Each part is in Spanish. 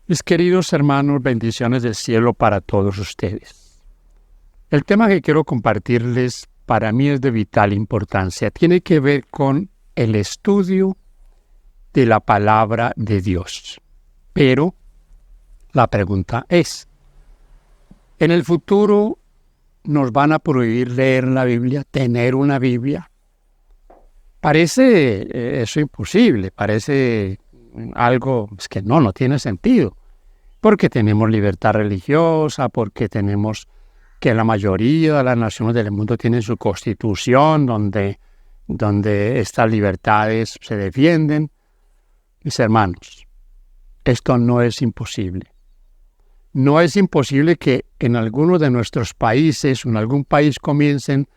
Mis queridos hermanos, bendiciones del cielo para todos ustedes. El tema que quiero compartirles para mí es de vital importancia. Tiene que ver con el estudio de la palabra de Dios. Pero la pregunta es, ¿en el futuro nos van a prohibir leer la Biblia, tener una Biblia? Parece eso imposible, parece algo que no tiene sentido. Porque tenemos libertad religiosa, porque tenemos que la mayoría de las naciones del mundo tienen su constitución donde estas libertades se defienden. Mis hermanos, esto no es imposible. No es imposible que en algunos de nuestros países o en algún país comiencen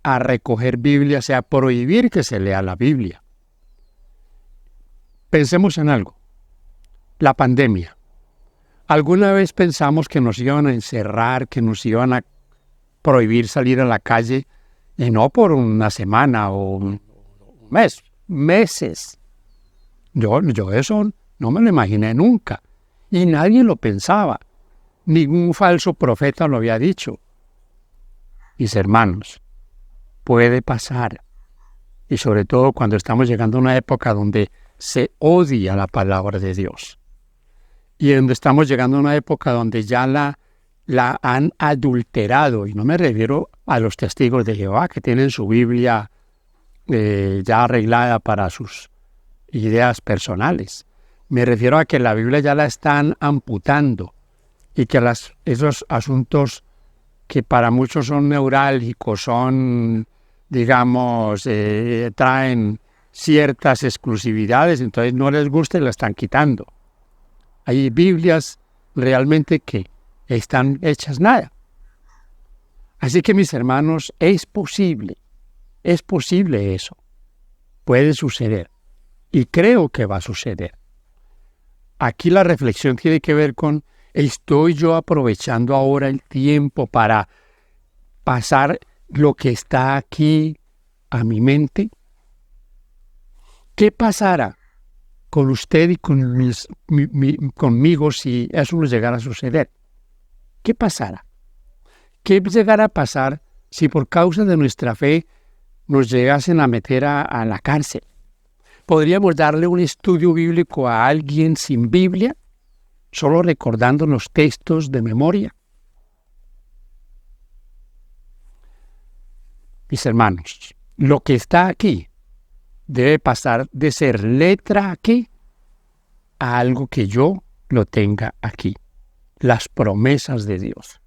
a recoger Biblia, o sea, a prohibir que se lea la Biblia. Pensemos en algo. La pandemia. ¿Alguna vez pensamos que nos iban a encerrar, que nos iban a prohibir salir a la calle? Y no por una semana o un mes, meses. Yo eso no me lo imaginé nunca. Y nadie lo pensaba. Ningún falso profeta lo había dicho. Mis hermanos, puede pasar. Y sobre todo cuando estamos llegando a una época donde se odia la palabra de Dios. Y donde estamos llegando a una época donde ya la han adulterado. Y no me refiero a los testigos de Jehová que tienen su Biblia ya arreglada para sus ideas personales. Me refiero a que la Biblia ya la están amputando y que esos asuntos que para muchos son neurálgicos, son, digamos, traen ciertas exclusividades, entonces no les gusta y la están quitando. Hay Biblias realmente que están hechas nada. Así que mis hermanos, es posible eso. Puede suceder. Y creo que va a suceder. Aquí la reflexión tiene que ver con, ¿estoy yo aprovechando ahora el tiempo para pasar lo que está aquí a mi mente? ¿Qué pasará con usted y conmigo si eso nos llegara a suceder? ¿Qué pasará? ¿Qué llegará a pasar si por causa de nuestra fe nos llegasen a meter a la cárcel? ¿Podríamos darle un estudio bíblico a alguien sin Biblia, solo recordando los textos de memoria? Mis hermanos, lo que está aquí debe pasar de ser letra aquí a algo que yo lo tenga aquí. Las promesas de Dios.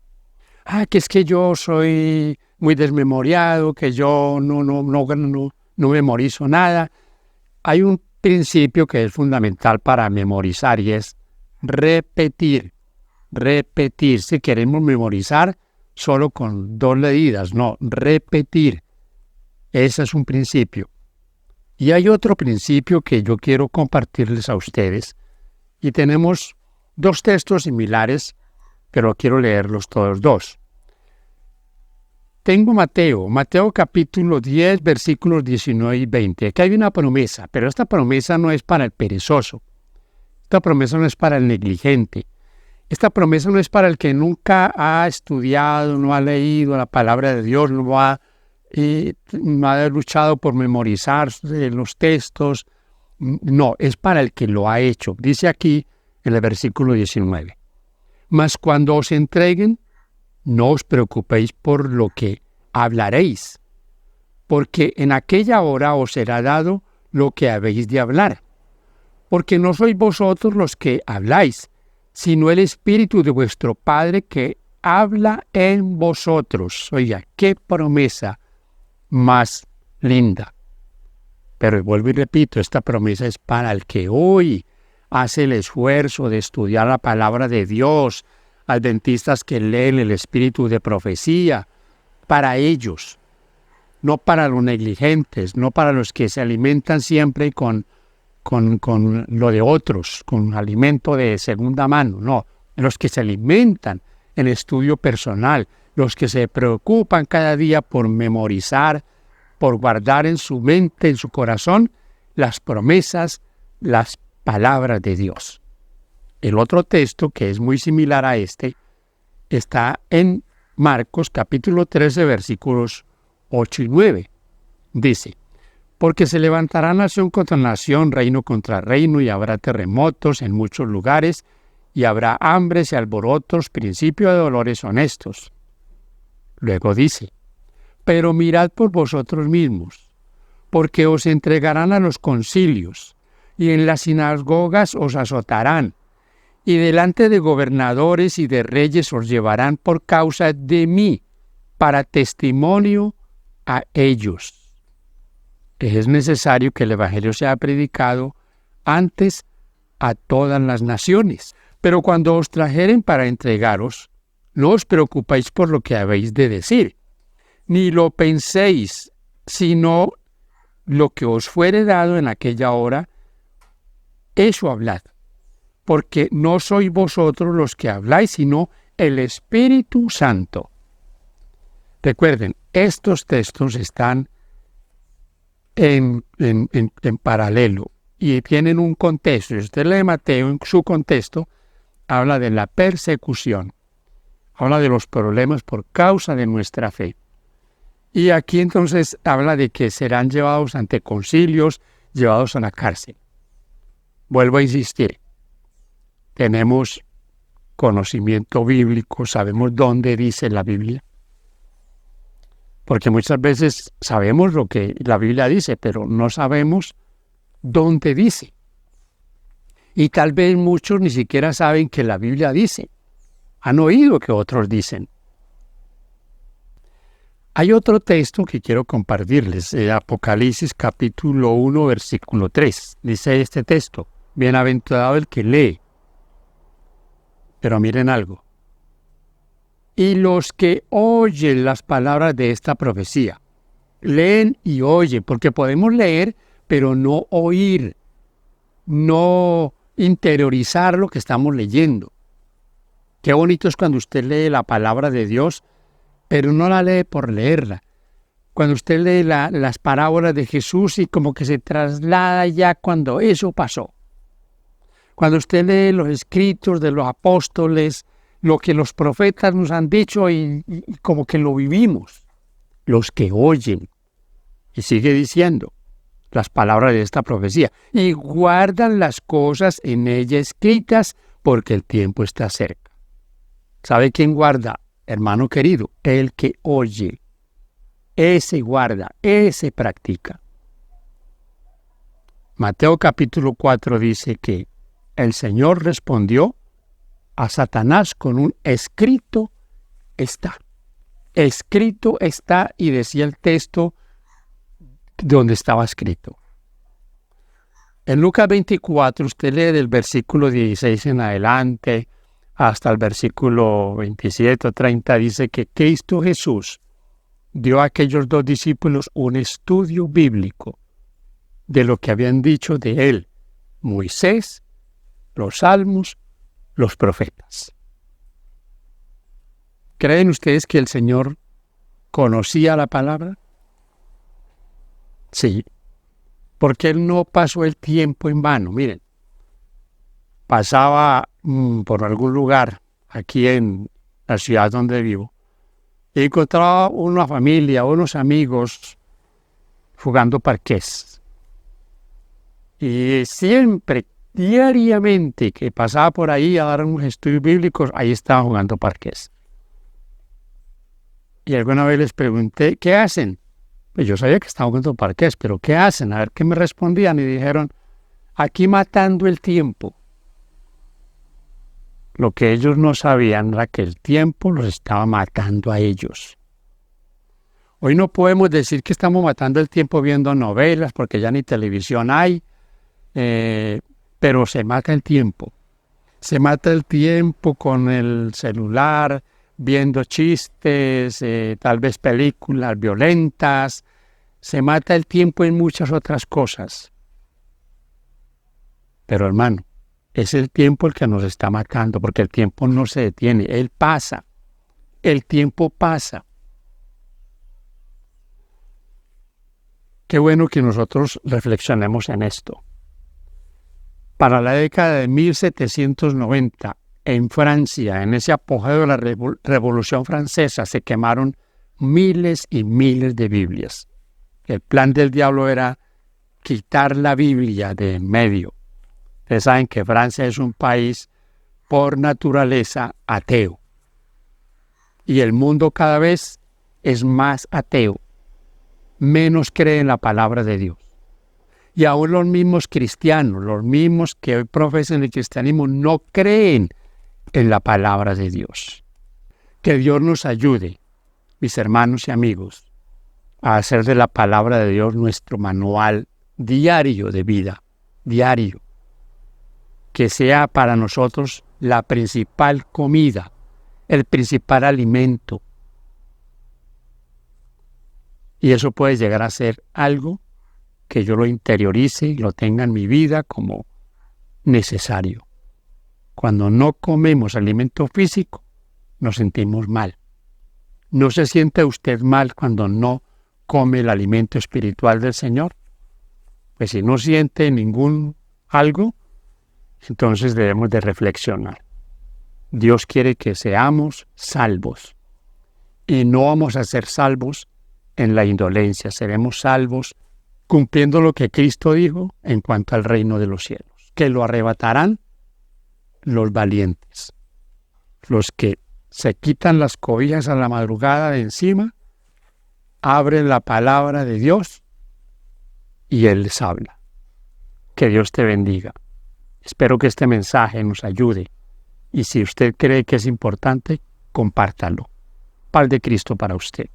Que es que yo soy muy desmemoriado, que yo no memorizo nada. Hay un principio que es fundamental para memorizar y es repetir. Repetir. Si queremos memorizar solo con 2 leídas, no, repetir. Ese es un principio. Y hay otro principio que yo quiero compartirles a ustedes. Y tenemos 2 textos similares, pero quiero leerlos todos 2. Tengo Mateo capítulo 10, versículos 19 y 20. Aquí hay una promesa, pero esta promesa no es para el perezoso. Esta promesa no es para el negligente. Esta promesa no es para el que nunca ha estudiado, no ha leído la palabra de Dios, no ha luchado por memorizar los textos. No, es para el que lo ha hecho. Dice aquí en el versículo 19. Mas cuando os entreguen, no os preocupéis por lo que hablaréis, porque en aquella hora os será dado lo que habéis de hablar. Porque no sois vosotros los que habláis, sino el Espíritu de vuestro Padre que habla en vosotros. Oiga, qué promesa más linda. Pero vuelvo y repito, esta promesa es para el que hoy hace el esfuerzo de estudiar la palabra de Dios, adventistas que leen el espíritu de profecía, para ellos, no para los negligentes, no para los que se alimentan siempre con lo de otros, con alimento de segunda mano, no, los que se alimentan en estudio personal, los que se preocupan cada día por memorizar, por guardar en su mente, en su corazón, las promesas, las palabras de Dios. El otro texto, que es muy similar a este, está en Marcos capítulo 13, versículos 8 y 9. Dice: porque se levantará nación contra nación, reino contra reino, y habrá terremotos en muchos lugares, y habrá hambres y alborotos, principio de dolores honestos. Luego dice: pero mirad por vosotros mismos, porque os entregarán a los concilios, y en las sinagogas os azotarán, y delante de gobernadores y de reyes os llevarán por causa de mí, para testimonio a ellos. Es necesario que el Evangelio sea predicado antes a todas las naciones. Pero cuando os trajeren para entregaros, no os preocupéis por lo que habéis de decir, ni lo penséis, sino lo que os fuere dado en aquella hora, eso hablad. Porque no sois vosotros los que habláis, sino el Espíritu Santo. Recuerden, estos textos están en paralelo y tienen un contexto. Si usted lee Mateo, en su contexto habla de la persecución, habla de los problemas por causa de nuestra fe. Y aquí entonces habla de que serán llevados ante concilios, llevados a la cárcel. Vuelvo a insistir, tenemos conocimiento bíblico, sabemos dónde dice la Biblia. Porque muchas veces sabemos lo que la Biblia dice, pero no sabemos dónde dice. Y tal vez muchos ni siquiera saben que la Biblia dice. Han oído que otros dicen. Hay otro texto que quiero compartirles, Apocalipsis capítulo 1, versículo 3. Dice este texto: bienaventurado el que lee. Pero miren algo. Y los que oyen las palabras de esta profecía. Leen y oyen, porque podemos leer, pero no oír, no interiorizar lo que estamos leyendo. Qué bonito es cuando usted lee la palabra de Dios, pero no la lee por leerla. Cuando usted lee las parábolas de Jesús y como que se traslada ya cuando eso pasó. Cuando usted lee los escritos de los apóstoles, lo que los profetas nos han dicho y como que lo vivimos. Los que oyen, y sigue diciendo las palabras de esta profecía, y guardan las cosas en ella escritas porque el tiempo está cerca. ¿Sabe quién guarda, hermano querido? El que oye. Ese guarda, ese practica. Mateo capítulo 4 dice que el Señor respondió a Satanás con un escrito está. Escrito está, y decía el texto donde estaba escrito. En Lucas 24 usted lee del versículo 16 en adelante hasta el versículo 27 o 30, dice que Cristo Jesús dio a aquellos dos discípulos un estudio bíblico de lo que habían dicho de él Moisés, los salmos, los profetas. ¿Creen ustedes que el Señor conocía la palabra? Sí, porque Él no pasó el tiempo en vano. Miren, pasaba por algún lugar aquí en la ciudad donde vivo y encontraba una familia, unos amigos jugando parqués. Y siempre, diariamente que pasaba por ahí a dar unos estudios bíblicos, ahí estaban jugando parqués. Y alguna vez les pregunté, ¿qué hacen? Pues yo sabía que estaban jugando parqués, pero ¿qué hacen? A ver qué me respondían, y dijeron, aquí matando el tiempo. Lo que ellos no sabían era que el tiempo los estaba matando a ellos. Hoy no podemos decir que estamos matando el tiempo viendo novelas, porque ya ni televisión hay, pero se mata el tiempo. Se mata el tiempo con el celular, viendo chistes, tal vez películas violentas. Se mata el tiempo en muchas otras cosas. Pero hermano, es el tiempo el que nos está matando, porque el tiempo no se detiene, él pasa. El tiempo pasa. Qué bueno que nosotros reflexionemos en esto. Para la década de 1790, en Francia, en ese apogeo de la Revolución Francesa, se quemaron miles y miles de Biblias. El plan del diablo era quitar la Biblia de en medio. Ustedes saben que Francia es un país por naturaleza ateo. Y el mundo cada vez es más ateo. Menos cree en la palabra de Dios. Y aún los mismos cristianos, los mismos que hoy profesan el cristianismo, no creen en la palabra de Dios. Que Dios nos ayude, mis hermanos y amigos, a hacer de la palabra de Dios nuestro manual diario de vida, diario. Que sea para nosotros la principal comida, el principal alimento. Y eso puede llegar a ser algo que yo lo interiorice y lo tenga en mi vida como necesario. Cuando no comemos alimento físico, nos sentimos mal. ¿No se siente usted mal cuando no come el alimento espiritual del Señor? Pues si no siente ningún algo, entonces debemos de reflexionar. Dios quiere que seamos salvos. Y no vamos a ser salvos en la indolencia, seremos salvos cumpliendo lo que Cristo dijo en cuanto al reino de los cielos, que lo arrebatarán los valientes, los que se quitan las cobijas a la madrugada de encima, abren la palabra de Dios y Él les habla. Que Dios te bendiga. Espero que este mensaje nos ayude y si usted cree que es importante, compártalo. Paz de Cristo para usted.